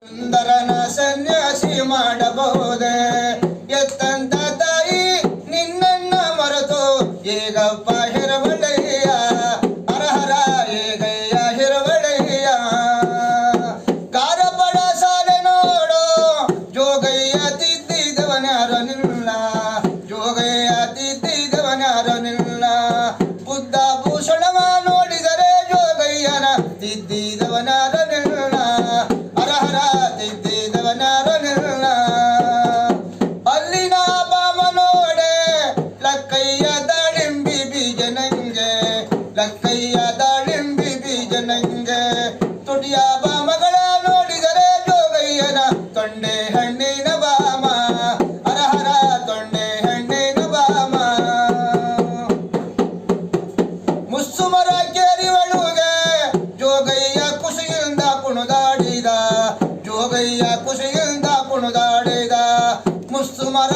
ಸುಂದರನ ಸನ್ಯಾಸಿ ಮಾಡಬಹುದೇ ಎತ್ತಂತ ತಾಯಿ ನಿನ್ನನ್ನ ಮರೆತು ಈಗಪ್ಪ ಹಿರವಳಯ್ಯ ಹರಹರ ಏಗಯ್ಯ ಹಿರವಳಯ್ಯ ಕಾರಪಡ ಸಾಲೆ ನೋಡು ಜೋಗಯ್ಯ ತಿದ್ದಿದವನ್ಯಾರ ನಿಲ್ಲ ಜೋಗಯ್ಯ ತಿದ್ದಿದವನ್ಯಾರ ನಿಲ್ಲ ಬುದ್ಧ ಭೂಷಣವ ನೋಡಿದರೆ ಜೋಗಯ್ಯನ ತಿದ್ದಿದವನಾರ ನಿಲ್ಲ ಹರಹರ ತಿದ್ದಿದವನಾರ ನಿಲ್ಲ ಅಲ್ಲಿನ ಬಾಮ ನೋಡೆ ಲಕ್ಕಯ್ಯ ದಾಳಿಂಬಿ ಬೀಜ ನಂಗೆ ಲಕ್ಕಯ್ಯ ದಾಳಿಂಬಿ ಬೀಜ ನಂಗೆ ತುಟಿಯ ಬಾಮಗಳ ನೋಡಿದರೆ ಜೋಗಯ್ಯನ ತೊಂಡೆ ಹಣ್ಣಿನ ಬಾಮ ಹರಹರ ತೊಂಡೆ ಹಣ್ಣಿನ ಬಾಮ ಮುಸ್ಸುಮರ ಕೇರಿ ಒಳುಗೆ ಜೋಗಯ್ಯ ಖುಷಿಯಿಂದ ಕುಣಿದಾಡಿದ ಜೋಗಯ್ಯ ಖುಷಿಯಿಂದ ಕುಣಿದಾಡಿದ ಮುಸ್ಸುಮರ